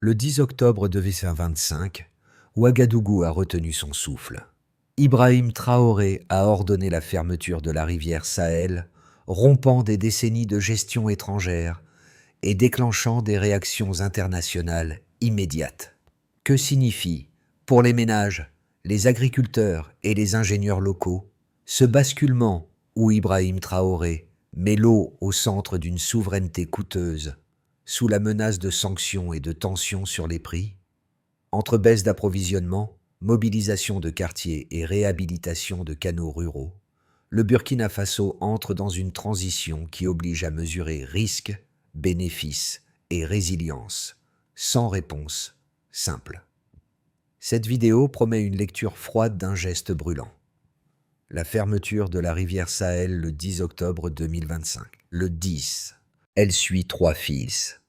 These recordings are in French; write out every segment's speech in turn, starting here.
Le 10 octobre 2025, Ouagadougou a retenu son souffle. Ibrahim Traoré a ordonné la fermeture de la rivière Sahel, rompant des décennies de gestion étrangère et déclenchant des réactions internationales immédiates. Que signifie, pour les ménages, les agriculteurs et les ingénieurs locaux, ce basculement où Ibrahim Traoré met l'eau au centre d'une souveraineté coûteuse, sous la menace de sanctions et de tensions sur les prix? Entre baisse d'approvisionnement, mobilisation de quartiers et réhabilitation de canaux ruraux, le Burkina Faso entre dans une transition qui oblige à mesurer risques, bénéfices et résilience, sans réponse simple. Cette vidéo promet une lecture froide d'un geste brûlant. La fermeture de la rivière Sahel le 10 octobre 2025. Le 10. Elle suit 3 fils,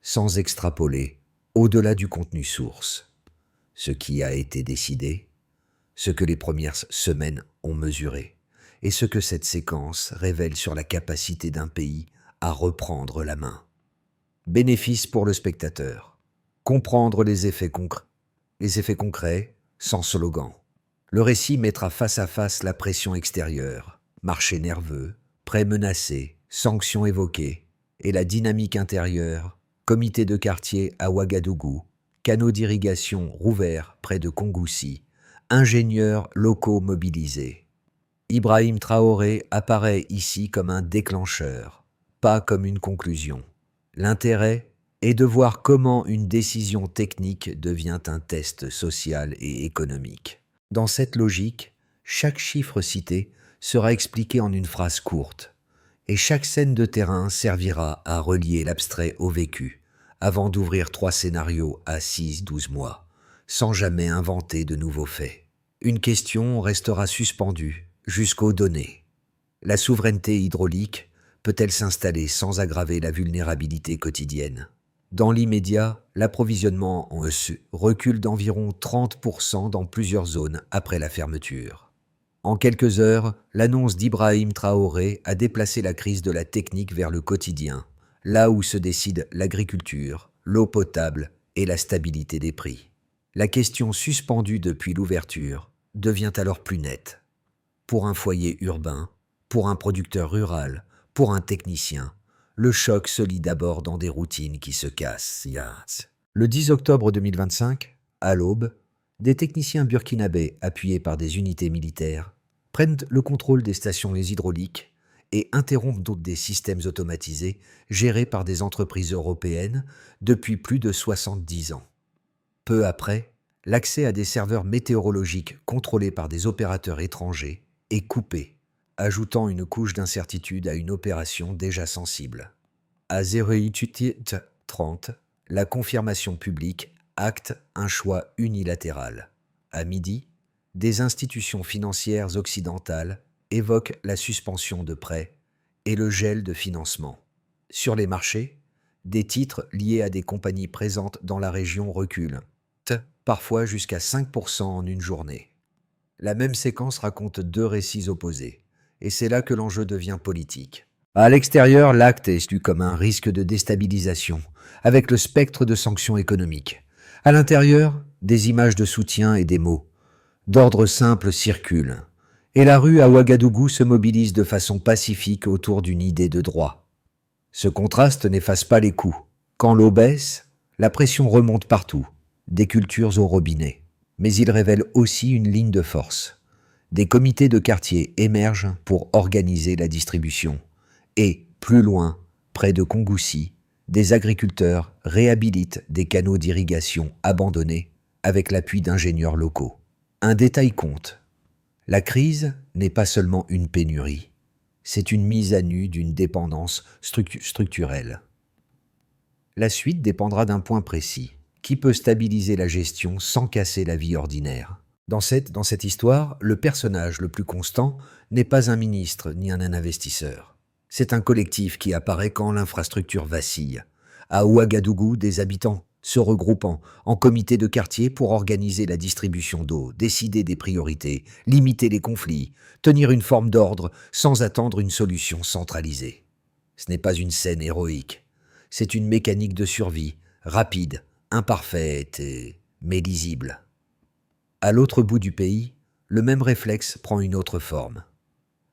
sans extrapoler au-delà du contenu source. Ce qui a été décidé, ce que les premières semaines ont mesuré, et ce que cette séquence révèle sur la capacité d'un pays à reprendre la main. Bénéfice pour le spectateur. Comprendre les effets concrets, sans slogan. Le récit mettra face à face la pression extérieure, marché nerveux, prêt menacé, sanctions évoquées, et la dynamique intérieure, comité de quartier à Ouagadougou, canaux d'irrigation rouverts près de Kongoussi, ingénieurs locaux mobilisés. Ibrahim Traoré apparaît ici comme un déclencheur, pas comme une conclusion. L'intérêt est de voir comment une décision technique devient un test social et économique. Dans cette logique, chaque chiffre cité sera expliqué en une phrase courte, et chaque scène de terrain servira à relier l'abstrait au vécu, avant d'ouvrir 3 scénarios à 6-12 mois, sans jamais inventer de nouveaux faits. Une question restera suspendue jusqu'aux données. La souveraineté hydraulique peut-elle s'installer sans aggraver la vulnérabilité quotidienne? Dans l'immédiat, l'approvisionnement en ESU recule d'environ 30% dans plusieurs zones après la fermeture. En quelques heures, l'annonce d'Ibrahim Traoré a déplacé la crise de la technique vers le quotidien, là où se décide l'agriculture, l'eau potable et la stabilité des prix. La question suspendue depuis l'ouverture devient alors plus nette. Pour un foyer urbain, pour un producteur rural, pour un technicien, le choc se lit d'abord dans des routines qui se cassent. Le 10 octobre 2025, à l'aube, des techniciens burkinabés appuyés par des unités militaires prennent le contrôle des stations hydrauliques et interrompent donc des systèmes automatisés gérés par des entreprises européennes depuis plus de 70 ans. Peu après, l'accès à des serveurs météorologiques contrôlés par des opérateurs étrangers est coupé, ajoutant une couche d'incertitude à une opération déjà sensible. À 08:30, la confirmation publique acte un choix unilatéral. À midi, des institutions financières occidentales évoquent la suspension de prêts et le gel de financement. Sur les marchés, des titres liés à des compagnies présentes dans la région reculent, parfois jusqu'à 5% en une journée. La même séquence raconte 2 récits opposés, et c'est là que l'enjeu devient politique. À l'extérieur, l'acte est vu comme un risque de déstabilisation, avec le spectre de sanctions économiques. À l'intérieur, des images de soutien et des mots d'ordre simple circulent, et la rue à Ouagadougou se mobilise de façon pacifique autour d'une idée de droit. Ce contraste n'efface pas les coûts. Quand l'eau baisse, la pression remonte partout, des cultures au robinet. Mais il révèle aussi une ligne de force. Des comités de quartier émergent pour organiser la distribution. Et, plus loin, près de Kongoussi, des agriculteurs réhabilitent des canaux d'irrigation abandonnés avec l'appui d'ingénieurs locaux. Un détail compte. La crise n'est pas seulement une pénurie, c'est une mise à nu d'une dépendance structurelle. La suite dépendra d'un point précis, qui peut stabiliser la gestion sans casser la vie ordinaire. Dans cette histoire, le personnage le plus constant n'est pas un ministre ni un investisseur. C'est un collectif qui apparaît quand l'infrastructure vacille. À Ouagadougou, des habitants se regroupant en comité de quartier pour organiser la distribution d'eau, décider des priorités, limiter les conflits, tenir une forme d'ordre sans attendre une solution centralisée. Ce n'est pas une scène héroïque, c'est une mécanique de survie, rapide, imparfaite mais lisible. À l'autre bout du pays, le même réflexe prend une autre forme.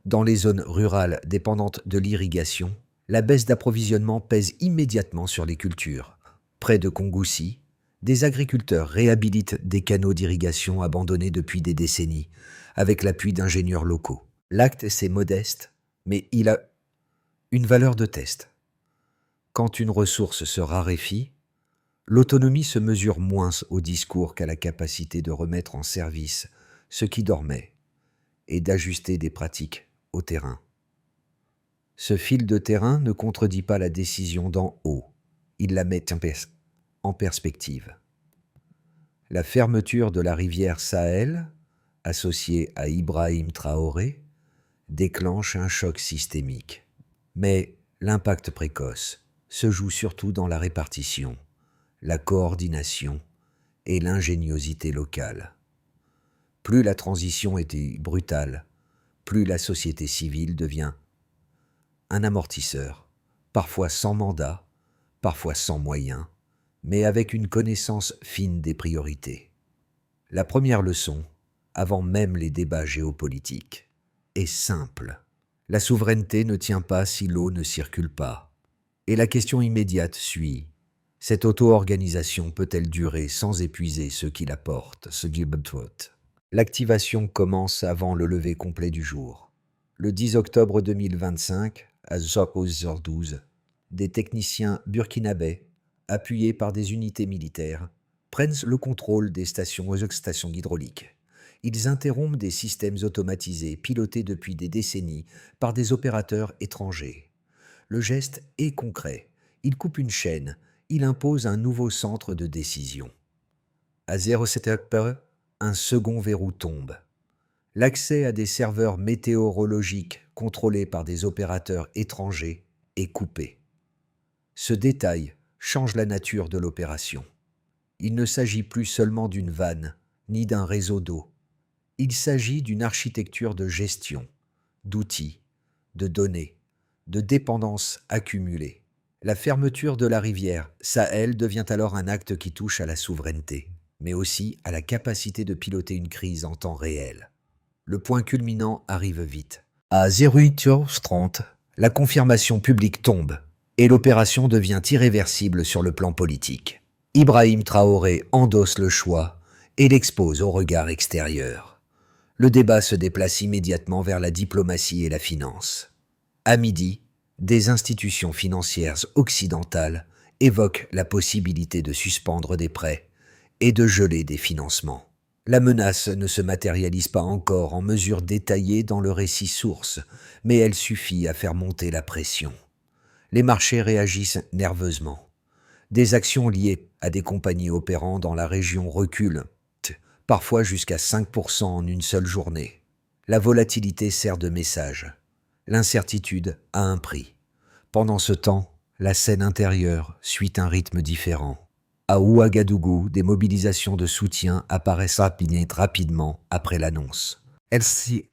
Dans les zones rurales dépendantes de l'irrigation, la baisse d'approvisionnement pèse immédiatement sur les cultures. Près de Kongoussi, des agriculteurs réhabilitent des canaux d'irrigation abandonnés depuis des décennies, avec l'appui d'ingénieurs locaux. L'acte est modeste, mais il a une valeur de test. Quand une ressource se raréfie, l'autonomie se mesure moins au discours qu'à la capacité de remettre en service ce qui dormait et d'ajuster des pratiques au terrain. Ce fil de terrain ne contredit pas la décision d'en haut, il la met en perspective. La fermeture de la rivière Sahel, associée à Ibrahim Traoré, déclenche un choc systémique. Mais l'impact précoce se joue surtout dans la répartition, la coordination et l'ingéniosité locale. Plus la transition était brutale, plus la société civile devient un amortisseur, parfois sans mandat, parfois sans moyens, mais avec une connaissance fine des priorités. La première leçon, avant même les débats géopolitiques, est simple. La souveraineté ne tient pas si l'eau ne circule pas. Et la question immédiate suit. Cette auto-organisation peut-elle durer sans épuiser ceux qui la portent, ce Gilbert? L'activation commence avant le lever complet du jour. Le 10 octobre 2025, à 12h12, des techniciens burkinabés, appuyés par des unités militaires, prennent le contrôle des stations hydrauliques. Ils interrompent des systèmes automatisés pilotés depuis des décennies par des opérateurs étrangers. Le geste est concret. Il coupe une chaîne. Il impose un nouveau centre de décision. À 07h, un second verrou tombe. L'accès à des serveurs météorologiques contrôlés par des opérateurs étrangers est coupé. Ce détail change la nature de l'opération. Il ne s'agit plus seulement d'une vanne, ni d'un réseau d'eau. Il s'agit d'une architecture de gestion, d'outils, de données, de dépendances accumulées. La fermeture de la rivière Sahel devient alors un acte qui touche à la souveraineté, mais aussi à la capacité de piloter une crise en temps réel. Le point culminant arrive vite. À 08h30, la confirmation publique tombe et l'opération devient irréversible sur le plan politique. Ibrahim Traoré endosse le choix et l'expose au regard extérieur. Le débat se déplace immédiatement vers la diplomatie et la finance. À midi, des institutions financières occidentales évoquent la possibilité de suspendre des prêts et de geler des financements. La menace ne se matérialise pas encore en mesure détaillée dans le récit source, mais elle suffit à faire monter la pression. Les marchés réagissent nerveusement. Des actions liées à des compagnies opérant dans la région reculent, parfois jusqu'à 5% en une seule journée. La volatilité sert de message. L'incertitude a un prix. Pendant ce temps, la scène intérieure suit un rythme différent. À Ouagadougou, des mobilisations de soutien apparaissent rapidement après l'annonce. Elles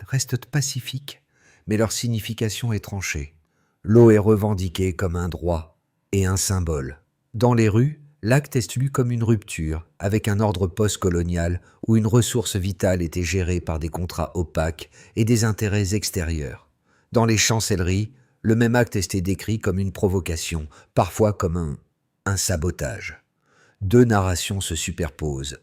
restent pacifiques, mais leur signification est tranchée. L'eau est revendiquée comme un droit et un symbole. Dans les rues, l'acte est lu comme une rupture, avec un ordre post-colonial où une ressource vitale était gérée par des contrats opaques et des intérêts extérieurs. Dans les chancelleries, le même acte était décrit comme une provocation, parfois comme un sabotage. Deux narrations se superposent,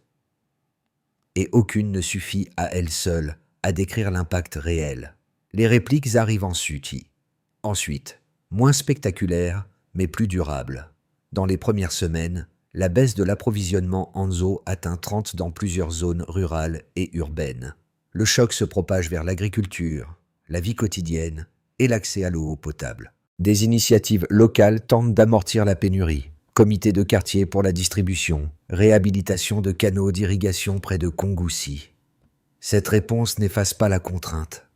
et aucune ne suffit à elle seule à décrire l'impact réel. Les répliques arrivent ensuite, moins spectaculaires, mais plus durables. Dans les premières semaines, la baisse de l'approvisionnement en eau atteint 30 dans plusieurs zones rurales et urbaines. Le choc se propage vers l'agriculture, la vie quotidienne et l'accès à l'eau potable. Des initiatives locales tentent d'amortir la pénurie. Comité de quartier pour la distribution, réhabilitation de canaux d'irrigation près de Kongoussi. Cette réponse n'efface pas la contrainte.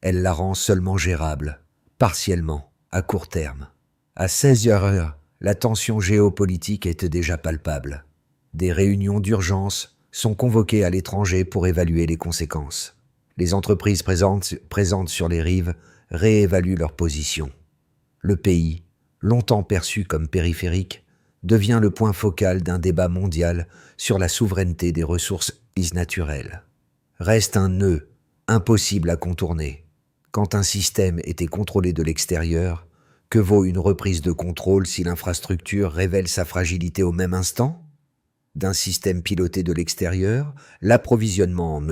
Elle la rend seulement gérable, partiellement, à court terme. À 16h, la tension géopolitique était déjà palpable. Des réunions d'urgence sont convoquées à l'étranger pour évaluer les conséquences. Les entreprises présentes sur les rives réévaluent leur position. Le pays, longtemps perçu comme périphérique, devient le point focal d'un débat mondial sur la souveraineté des ressources naturelles. Reste un nœud impossible à contourner. Quand un système était contrôlé de l'extérieur, que vaut une reprise de contrôle si l'infrastructure révèle sa fragilité au même instant? D'un système piloté de l'extérieur, l'approvisionnement en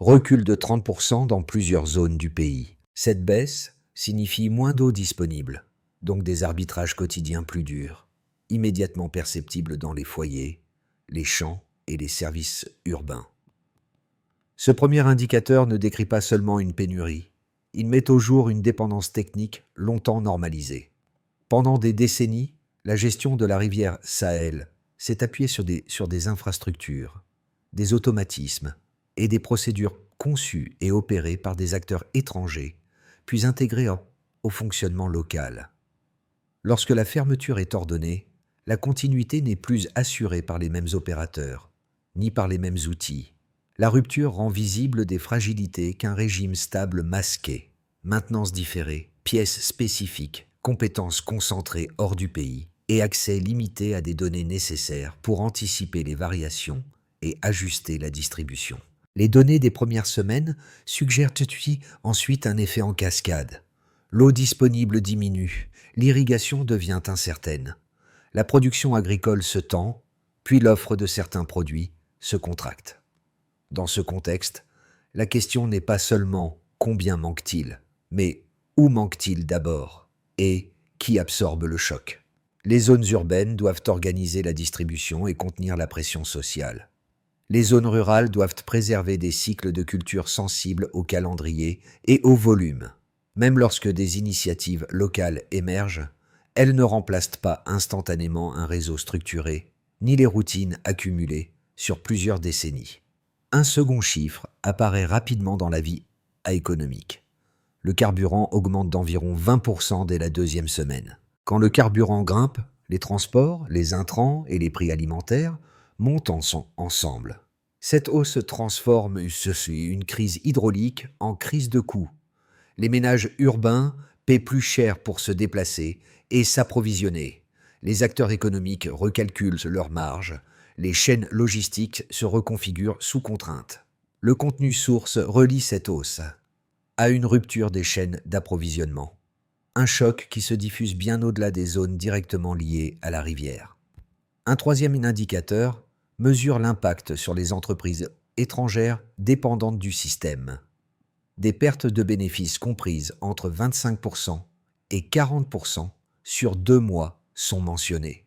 recule de 30% dans plusieurs zones du pays. Cette baisse signifie moins d'eau disponible, donc des arbitrages quotidiens plus durs, immédiatement perceptibles dans les foyers, les champs et les services urbains. Ce premier indicateur ne décrit pas seulement une pénurie, il met au jour une dépendance technique longtemps normalisée. Pendant des décennies, la gestion de la rivière Sahel s'est appuyée sur des infrastructures, des automatismes et des procédures conçues et opérées par des acteurs étrangers, puis intégrées au fonctionnement local. Lorsque la fermeture est ordonnée, la continuité n'est plus assurée par les mêmes opérateurs, ni par les mêmes outils. La rupture rend visible des fragilités qu'un régime stable masquait, maintenance différée, pièces spécifiques, compétences concentrées hors du pays et accès limité à des données nécessaires pour anticiper les variations et ajuster la distribution. Les données des premières semaines suggèrent ensuite un effet en cascade. L'eau disponible diminue, l'irrigation devient incertaine. La production agricole se tend, puis l'offre de certains produits se contracte. Dans ce contexte, la question n'est pas seulement combien manque-t-il, mais où manque-t-il d'abord et qui absorbe le choc. Les zones urbaines doivent organiser la distribution et contenir la pression sociale. Les zones rurales doivent préserver des cycles de culture sensibles au calendrier et au volume. Même lorsque des initiatives locales émergent, elles ne remplacent pas instantanément un réseau structuré, ni les routines accumulées sur plusieurs décennies. Un second chiffre apparaît rapidement dans la vie économique. Le carburant augmente d'environ 20% dès la deuxième semaine. Quand le carburant grimpe, les transports, les intrants et les prix alimentaires montent ensemble. Cette hausse transforme une crise hydraulique en crise de coûts. Les ménages urbains paient plus cher pour se déplacer et s'approvisionner. Les acteurs économiques recalculent leurs marges. Les chaînes logistiques se reconfigurent sous contrainte. Le contenu source relie cette hausse à une rupture des chaînes d'approvisionnement. Un choc qui se diffuse bien au-delà des zones directement liées à la rivière. Un troisième indicateur mesure l'impact sur les entreprises étrangères dépendantes du système. Des pertes de bénéfices comprises entre 25% et 40% sur 2 mois sont mentionnées.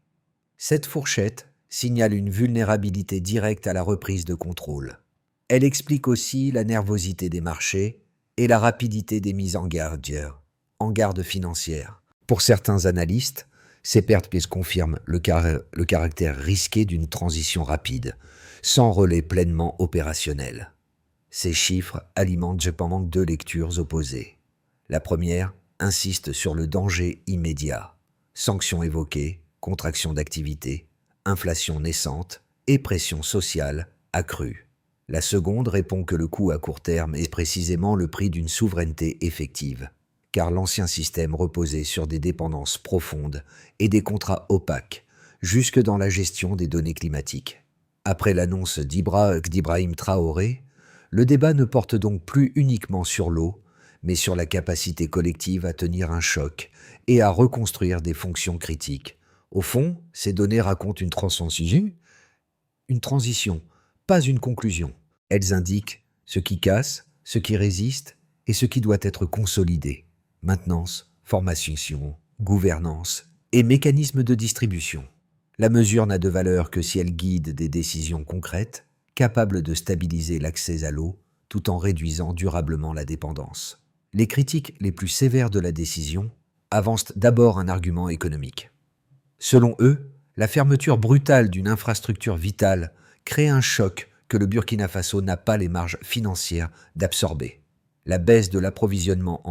Cette fourchette signale une vulnérabilité directe à la reprise de contrôle. Elle explique aussi la nervosité des marchés et la rapidité des mises en garde financière. Pour certains analystes, ces pertes confirment le caractère risqué d'une transition rapide, sans relais pleinement opérationnel. Ces chiffres alimentent cependant 2 lectures opposées. La première insiste sur le danger immédiat. Sanctions évoquées, contraction d'activité, inflation naissante et pression sociale accrue. La seconde répond que le coût à court terme est précisément le prix d'une souveraineté effective, car l'ancien système reposait sur des dépendances profondes et des contrats opaques, jusque dans la gestion des données climatiques. Après l'annonce d'Ibrahim Traoré, le débat ne porte donc plus uniquement sur l'eau, mais sur la capacité collective à tenir un choc et à reconstruire des fonctions critiques. Au fond, ces données racontent une transition, pas une conclusion. Elles indiquent ce qui casse, ce qui résiste et ce qui doit être consolidé. Maintenance, formation, gouvernance et mécanismes de distribution. La mesure n'a de valeur que si elle guide des décisions concrètes, capables de stabiliser l'accès à l'eau tout en réduisant durablement la dépendance. Les critiques les plus sévères de la décision avancent d'abord un argument économique. Selon eux, la fermeture brutale d'une infrastructure vitale crée un choc que le Burkina Faso n'a pas les marges financières d'absorber. La baisse de l'approvisionnement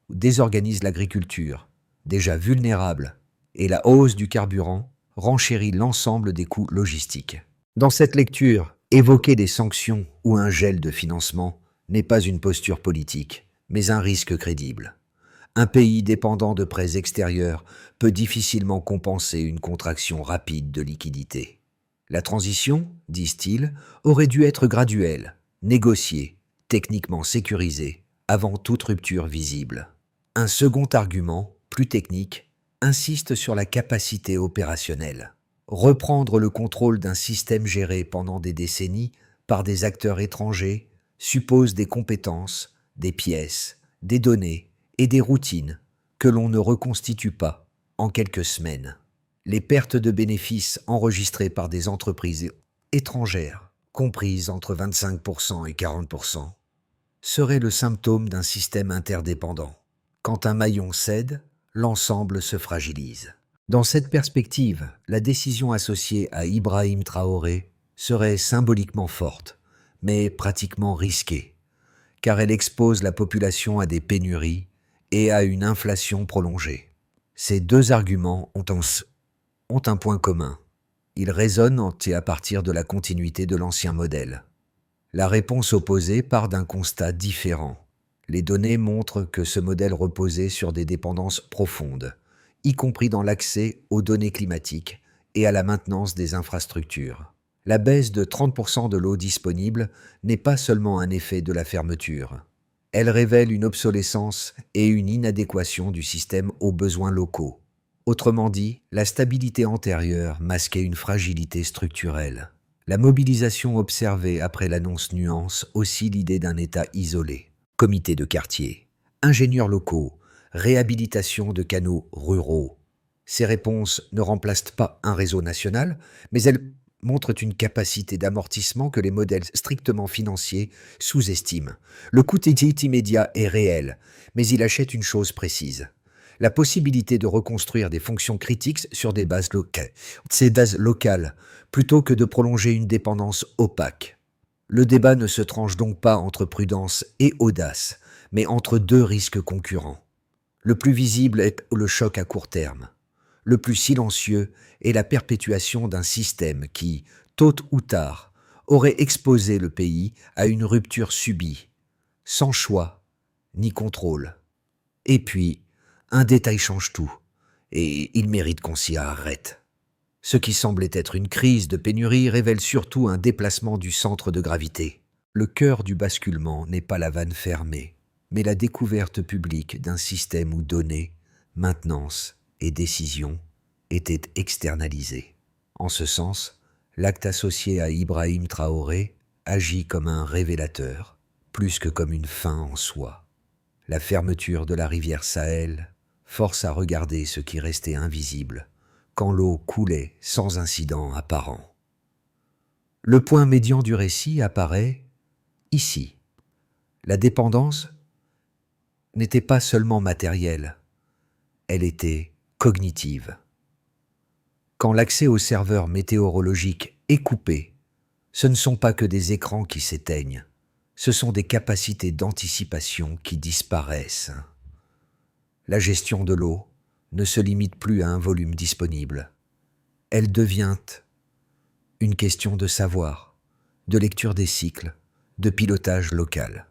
désorganise l'agriculture, déjà vulnérable, et la hausse du carburant renchérit l'ensemble des coûts logistiques. Dans cette lecture, évoquer des sanctions ou un gel de financement n'est pas une posture politique, mais un risque crédible. Un pays dépendant de prêts extérieurs peut difficilement compenser une contraction rapide de liquidités. La transition, disent-ils, aurait dû être graduelle, négociée, techniquement sécurisée, avant toute rupture visible. Un second argument, plus technique, insiste sur la capacité opérationnelle. Reprendre le contrôle d'un système géré pendant des décennies par des acteurs étrangers suppose des compétences, des pièces, des données et des routines que l'on ne reconstitue pas en quelques semaines. Les pertes de bénéfices enregistrées par des entreprises étrangères, comprises entre 25% et 40%, seraient le symptôme d'un système interdépendant. Quand un maillon cède, l'ensemble se fragilise. Dans cette perspective, la décision associée à Ibrahim Traoré serait symboliquement forte, mais pratiquement risquée, car elle expose la population à des pénuries et à une inflation prolongée. Ces deux arguments ont un point commun. Ils résonnent à partir de la continuité de l'ancien modèle. La réponse opposée part d'un constat différent. Les données montrent que ce modèle reposait sur des dépendances profondes, y compris dans l'accès aux données climatiques et à la maintenance des infrastructures. La baisse de 30% de l'eau disponible n'est pas seulement un effet de la fermeture. Elle révèle une obsolescence et une inadéquation du système aux besoins locaux. Autrement dit, la stabilité antérieure masquait une fragilité structurelle. La mobilisation observée après l'annonce nuance aussi l'idée d'un État isolé. Comités de quartier, ingénieurs locaux, réhabilitation de canaux ruraux. Ces réponses ne remplacent pas un réseau national, mais elles montrent une capacité d'amortissement que les modèles strictement financiers sous-estiment. Le coût immédiat est réel, mais il achète une chose précise: la possibilité de reconstruire des fonctions critiques sur des bases locales, plutôt que de prolonger une dépendance opaque. Le débat ne se tranche donc pas entre prudence et audace, mais entre deux risques concurrents. Le plus visible est le choc à court terme. Le plus silencieux est la perpétuation d'un système qui, tôt ou tard, aurait exposé le pays à une rupture subie, sans choix ni contrôle. Et puis, un détail change tout, et il mérite qu'on s'y arrête. Ce qui semblait être une crise de pénurie révèle surtout un déplacement du centre de gravité. Le cœur du basculement n'est pas la vanne fermée, mais la découverte publique d'un système où données, maintenance et décision étaient externalisées. En ce sens, l'acte associé à Ibrahim Traoré agit comme un révélateur, plus que comme une fin en soi. La fermeture de la rivière Sahel force à regarder ce qui restait invisible, quand l'eau coulait sans incident apparent. Le point médian du récit apparaît ici. La dépendance n'était pas seulement matérielle, elle était cognitive. Quand l'accès aux serveurs météorologiques est coupé, ce ne sont pas que des écrans qui s'éteignent, ce sont des capacités d'anticipation qui disparaissent. La gestion de l'eau ne se limite plus à un volume disponible. Elle devient une question de savoir, de lecture des cycles, de pilotage local.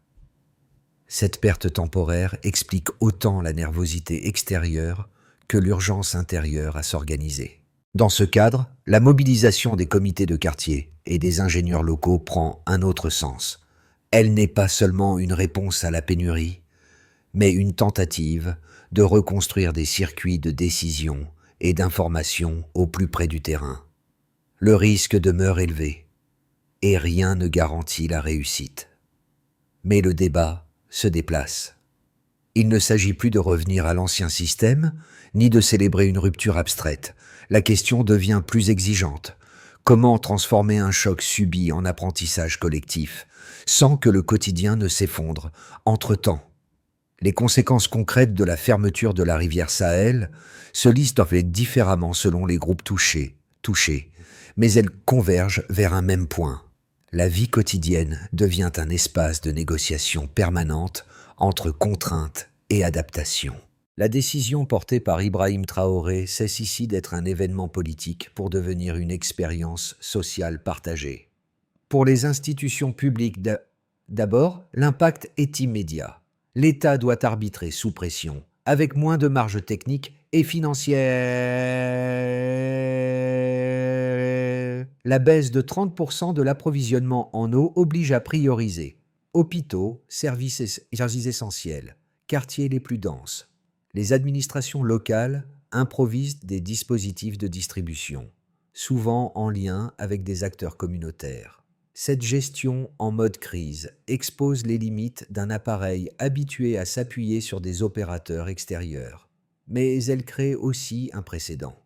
Cette perte temporaire explique autant la nervosité extérieure que l'urgence intérieure à s'organiser. Dans ce cadre, la mobilisation des comités de quartier et des ingénieurs locaux prend un autre sens. Elle n'est pas seulement une réponse à la pénurie, mais une tentative de reconstruire des circuits de décision et d'information au plus près du terrain. Le risque demeure élevé, et rien ne garantit la réussite. Mais le débat se déplace. Il ne s'agit plus de revenir à l'ancien système, ni de célébrer une rupture abstraite. La question devient plus exigeante. Comment transformer un choc subi en apprentissage collectif, sans que le quotidien ne s'effondre entre-temps? Les conséquences concrètes de la fermeture de la rivière Sahel se listent différemment selon les groupes touchés, mais elles convergent vers un même point. La vie quotidienne devient un espace de négociation permanente entre contrainte et adaptation. La décision portée par Ibrahim Traoré cesse ici d'être un événement politique pour devenir une expérience sociale partagée. Pour les institutions publiques d'abord, l'impact est immédiat. L'État doit arbitrer sous pression, avec moins de marge technique et financière. La baisse de 30% de l'approvisionnement en eau oblige à prioriser hôpitaux, services essentiels, quartiers les plus denses. Les administrations locales improvisent des dispositifs de distribution, souvent en lien avec des acteurs communautaires. Cette gestion en mode crise expose les limites d'un appareil habitué à s'appuyer sur des opérateurs extérieurs. Mais elle crée aussi un précédent.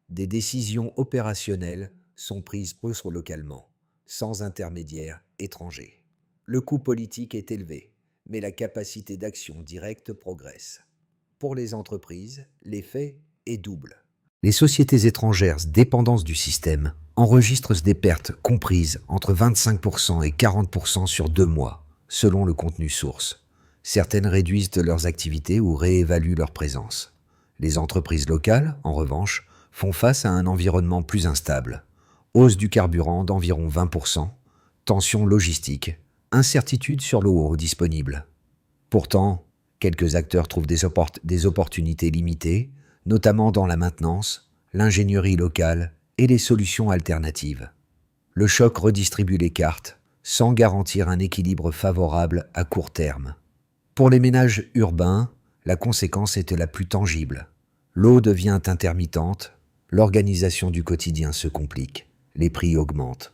Des décisions opérationnelles sont prises localement, sans intermédiaires étrangers. Le coût politique est élevé, mais la capacité d'action directe progresse. Pour les entreprises, l'effet est double. Les sociétés étrangères dépendantes du système enregistrent des pertes comprises entre 25% et 40% sur 2 mois, selon le contenu source. Certaines réduisent leurs activités ou réévaluent leur présence. Les entreprises locales, en revanche, font face à un environnement plus instable. Hausse du carburant d'environ 20%, tensions logistiques, incertitude sur l'eau disponible. Pourtant, quelques acteurs trouvent des opportunités limitées, notamment dans la maintenance, l'ingénierie locale et les solutions alternatives. Le choc redistribue les cartes, sans garantir un équilibre favorable à court terme. Pour les ménages urbains, la conséquence est la plus tangible. L'eau devient intermittente, l'organisation du quotidien se complique, les prix augmentent.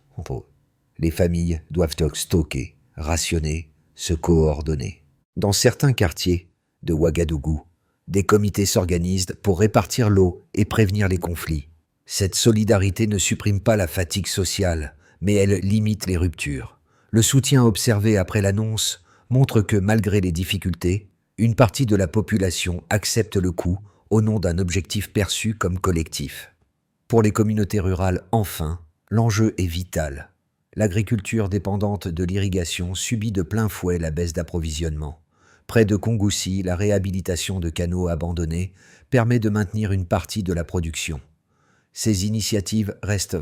Les familles doivent stocker, rationner, se coordonner. Dans certains quartiers de Ouagadougou, des comités s'organisent pour répartir l'eau et prévenir les conflits. Cette solidarité ne supprime pas la fatigue sociale, mais elle limite les ruptures. Le soutien observé après l'annonce montre que, malgré les difficultés, une partie de la population accepte le coup au nom d'un objectif perçu comme collectif. Pour les communautés rurales, enfin, l'enjeu est vital. L'agriculture dépendante de l'irrigation subit de plein fouet la baisse d'approvisionnement. Près de Kongoussi, la réhabilitation de canaux abandonnés permet de maintenir une partie de la production. Ces initiatives restent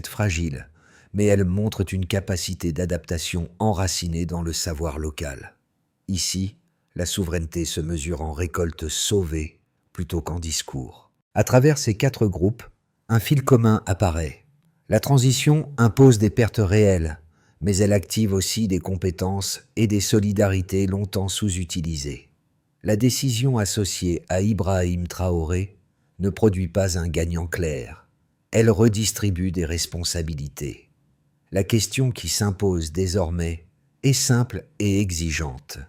fragiles, mais elles montrent une capacité d'adaptation enracinée dans le savoir local. Ici, la souveraineté se mesure en récoltes sauvées plutôt qu'en discours. À travers ces 4 groupes, un fil commun apparaît. La transition impose des pertes réelles, mais elle active aussi des compétences et des solidarités longtemps sous-utilisées. La décision associée à Ibrahim Traoré ne produit pas un gagnant clair. Elle redistribue des responsabilités. La question qui s'impose désormais est simple et exigeante.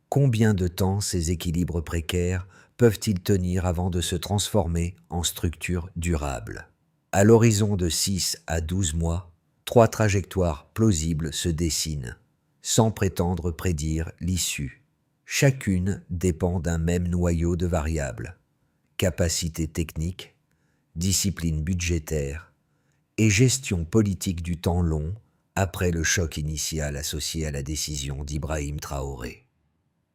Combien de temps ces équilibres précaires peuvent-ils tenir avant de se transformer en structures durables ? À l'horizon de 6 à 12 mois, 3 trajectoires plausibles se dessinent, sans prétendre prédire l'issue. Chacune dépend d'un même noyau de variables: capacité technique, discipline budgétaire et gestion politique du temps long après le choc initial associé à la décision d'Ibrahim Traoré.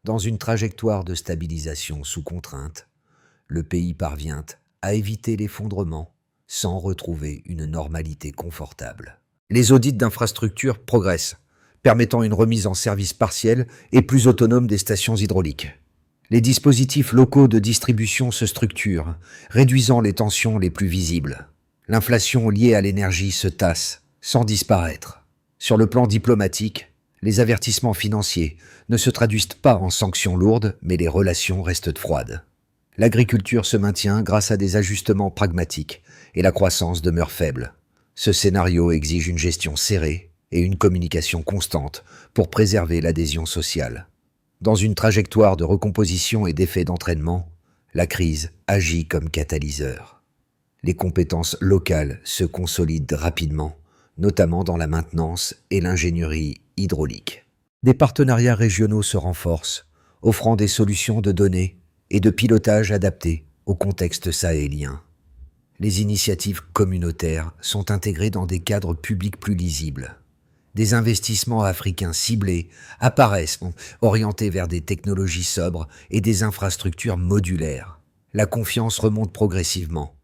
Dans une trajectoire de stabilisation sous contrainte, le pays parvient à éviter l'effondrement sans retrouver une normalité confortable. Les audits d'infrastructures progressent, permettant une remise en service partielle et plus autonome des stations hydrauliques. Les dispositifs locaux de distribution se structurent, réduisant les tensions les plus visibles. L'inflation liée à l'énergie se tasse, sans disparaître. Sur le plan diplomatique, les avertissements financiers ne se traduisent pas en sanctions lourdes, mais les relations restent froides. L'agriculture se maintient grâce à des ajustements pragmatiques et la croissance demeure faible. Ce scénario exige une gestion serrée et une communication constante pour préserver l'adhésion sociale. Dans une trajectoire de recomposition et d'effet d'entraînement, la crise agit comme catalyseur. Les compétences locales se consolident rapidement, notamment dans la maintenance et l'ingénierie hydraulique. Des partenariats régionaux se renforcent, offrant des solutions de données et de pilotage adaptés au contexte sahélien. Les initiatives communautaires sont intégrées dans des cadres publics plus lisibles. Des investissements africains ciblés apparaissent, orientés vers des technologies sobres et des infrastructures modulaires. La confiance remonte progressivement,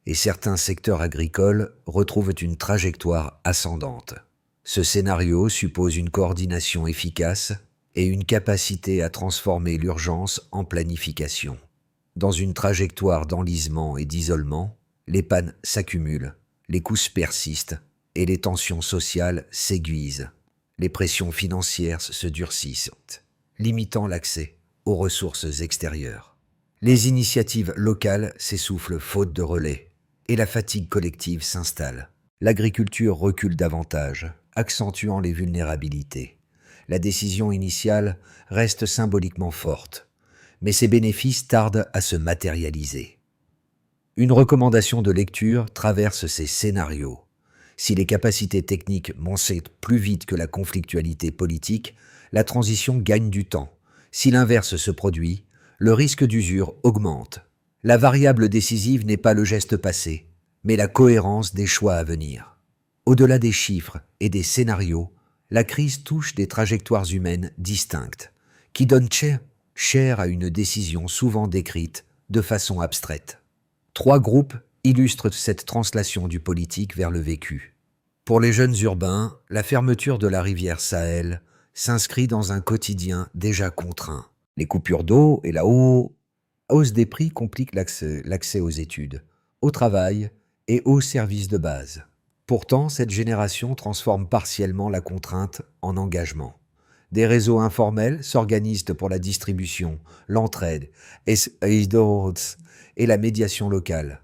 et certains secteurs agricoles retrouvent une trajectoire ascendante. Ce scénario suppose une coordination efficace et une capacité à transformer l'urgence en planification. Dans une trajectoire d'enlisement et d'isolement, les pannes s'accumulent, les coûts persistent et les tensions sociales s'aiguisent. Les pressions financières se durcissent, limitant l'accès aux ressources extérieures. Les initiatives locales s'essoufflent faute de relais et la fatigue collective s'installe. L'agriculture recule davantage, accentuant les vulnérabilités. La décision initiale reste symboliquement forte, mais ses bénéfices tardent à se matérialiser. Une recommandation de lecture traverse ces scénarios. Si les capacités techniques montent plus vite que la conflictualité politique, la transition gagne du temps. Si l'inverse se produit, le risque d'usure augmente. La variable décisive n'est pas le geste passé, mais la cohérence des choix à venir. Au-delà des chiffres et des scénarios, la crise touche des trajectoires humaines distinctes, qui donnent chair à une décision souvent décrite de façon abstraite. 3 groupes illustrent cette translation du politique vers le vécu. Pour les jeunes urbains, la fermeture de la rivière Sahel s'inscrit dans un quotidien déjà contraint. Les coupures d'eau et la hausse des prix compliquent l'accès aux études, au travail et aux services de base. Pourtant, cette génération transforme partiellement la contrainte en engagement. Des réseaux informels s'organisent pour la distribution, l'entraide et la médiation locale.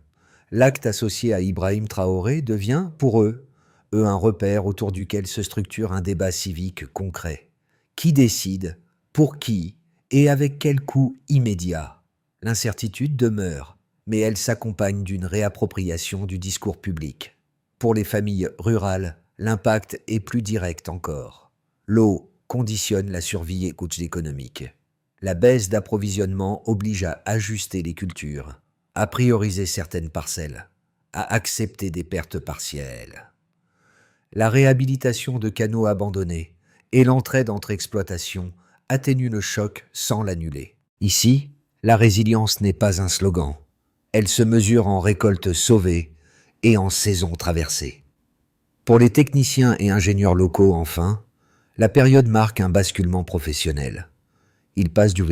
L'acte associé à Ibrahim Traoré devient, pour eux, un repère autour duquel se structure un débat civique concret. Qui décide? Pour qui? Et avec quel coût immédiat? L'incertitude demeure, mais elle s'accompagne d'une réappropriation du discours public. Pour les familles rurales, l'impact est plus direct encore. L'eau conditionne la survie économique. La baisse d'approvisionnement oblige à ajuster les cultures, à prioriser certaines parcelles, à accepter des pertes partielles. La réhabilitation de canaux abandonnés et l'entraide entre exploitations atténuent le choc sans l'annuler. Ici, la résilience n'est pas un slogan. Elle se mesure en récoltes sauvées et en saisons traversées. Pour les techniciens et ingénieurs locaux, enfin, la période marque un basculement professionnel. Ils passent du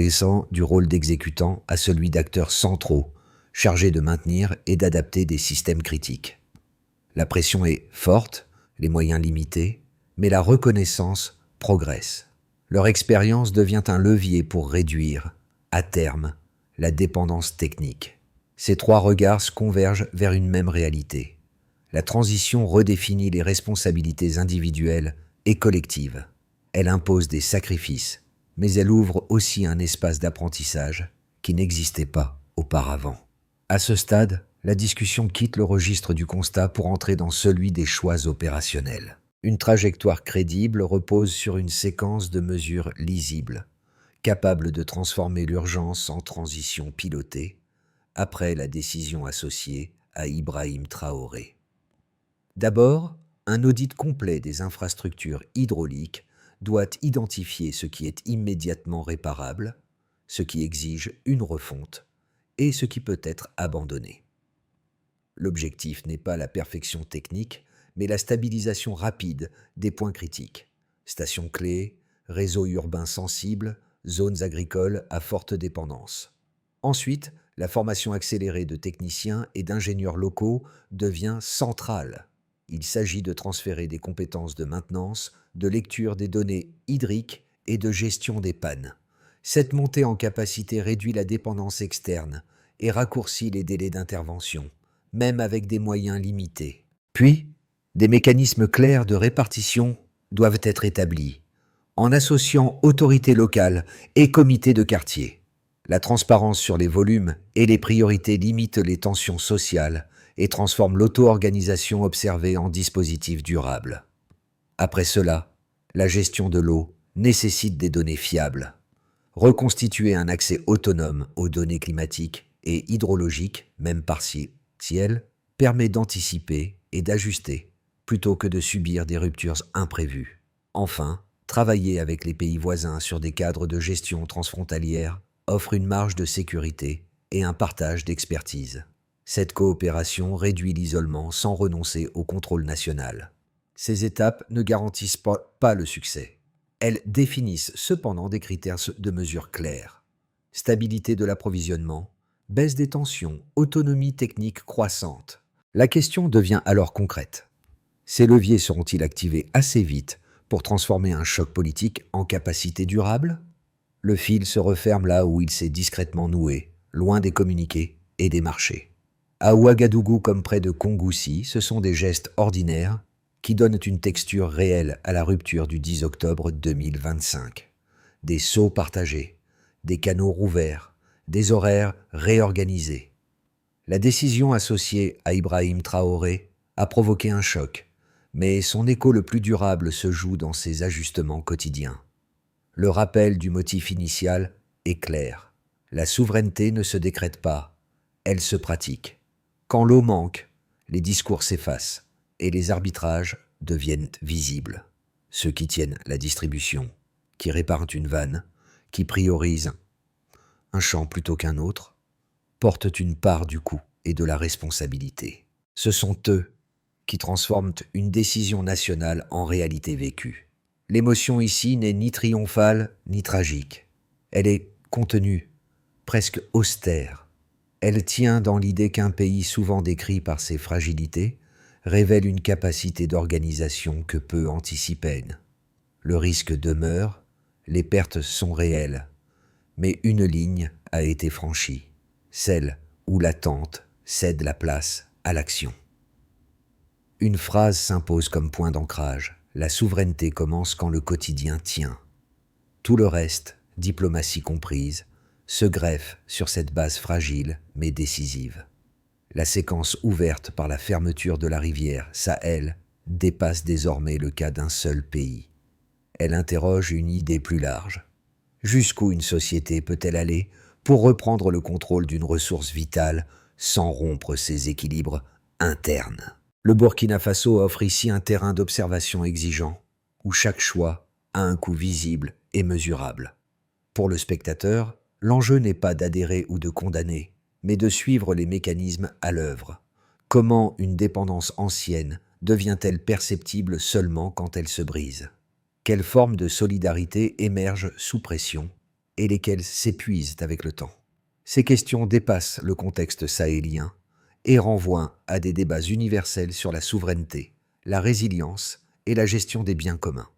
rôle d'exécutants à celui d'acteurs centraux, chargés de maintenir et d'adapter des systèmes critiques. La pression est forte, les moyens limités, mais la reconnaissance progresse. Leur expérience devient un levier pour réduire, à terme, la dépendance technique. Ces 3 regards convergent vers une même réalité. La transition redéfinit les responsabilités individuelles et collectives. Elle impose des sacrifices, mais elle ouvre aussi un espace d'apprentissage qui n'existait pas auparavant. À ce stade, la discussion quitte le registre du constat pour entrer dans celui des choix opérationnels. Une trajectoire crédible repose sur une séquence de mesures lisibles, capables de transformer l'urgence en transition pilotée, après la décision associée à Ibrahim Traoré. D'abord, un audit complet des infrastructures hydrauliques doit identifier ce qui est immédiatement réparable, ce qui exige une refonte et ce qui peut être abandonné. L'objectif n'est pas la perfection technique, mais la stabilisation rapide des points critiques. Stations clés, réseaux urbains sensibles, zones agricoles à forte dépendance. Ensuite, la formation accélérée de techniciens et d'ingénieurs locaux devient centrale. Il s'agit de transférer des compétences de maintenance, de lecture des données hydriques et de gestion des pannes. Cette montée en capacité réduit la dépendance externe et raccourcit les délais d'intervention, même avec des moyens limités. Puis, des mécanismes clairs de répartition doivent être établis, en associant autorités locales et comités de quartier. La transparence sur les volumes et les priorités limite les tensions sociales et transforme l'auto-organisation observée en dispositif durable. Après cela, la gestion de l'eau nécessite des données fiables. Reconstituer un accès autonome aux données climatiques et hydrologiques, même partielles, permet d'anticiper et d'ajuster, plutôt que de subir des ruptures imprévues. Enfin, travailler avec les pays voisins sur des cadres de gestion transfrontalière offre une marge de sécurité et un partage d'expertise. Cette coopération réduit l'isolement sans renoncer au contrôle national. Ces étapes ne garantissent pas le succès. Elles définissent cependant des critères de mesure clairs. Stabilité de l'approvisionnement, baisse des tensions, autonomie technique croissante. La question devient alors concrète. Ces leviers seront-ils activés assez vite pour transformer un choc politique en capacité durable? Le fil se referme là où il s'est discrètement noué, loin des communiqués et des marchés. À Ouagadougou comme près de Kongoussi, ce sont des gestes ordinaires qui donnent une texture réelle à la rupture du 10 octobre 2025. Des seaux partagés, des canaux rouverts, des horaires réorganisés. La décision associée à Ibrahim Traoré a provoqué un choc, mais son écho le plus durable se joue dans ses ajustements quotidiens. Le rappel du motif initial est clair. La souveraineté ne se décrète pas, elle se pratique. Quand l'eau manque, les discours s'effacent et les arbitrages deviennent visibles. Ceux qui tiennent la distribution, qui réparent une vanne, qui priorisent un champ plutôt qu'un autre, portent une part du coût et de la responsabilité. Ce sont eux qui transforment une décision nationale en réalité vécue. L'émotion ici n'est ni triomphale ni tragique. Elle est contenue, presque austère. Elle tient dans l'idée qu'un pays souvent décrit par ses fragilités révèle une capacité d'organisation que peu anticipent. Le risque demeure, les pertes sont réelles, mais une ligne a été franchie, celle où l'attente cède la place à l'action. Une phrase s'impose comme point d'ancrage. La souveraineté commence quand le quotidien tient. Tout le reste, diplomatie comprise, se greffe sur cette base fragile mais décisive. La séquence ouverte par la fermeture de la rivière Sahel dépasse désormais le cas d'un seul pays. Elle interroge une idée plus large. Jusqu'où une société peut-elle aller pour reprendre le contrôle d'une ressource vitale sans rompre ses équilibres internes? Le Burkina Faso offre ici un terrain d'observation exigeant, où chaque choix a un coût visible et mesurable. Pour le spectateur, l'enjeu n'est pas d'adhérer ou de condamner, mais de suivre les mécanismes à l'œuvre. Comment une dépendance ancienne devient-elle perceptible seulement quand elle se brise? Quelles formes de solidarité émergent sous pression et lesquelles s'épuisent avec le temps? Ces questions dépassent le contexte sahélien et renvoient à des débats universels sur la souveraineté, la résilience et la gestion des biens communs.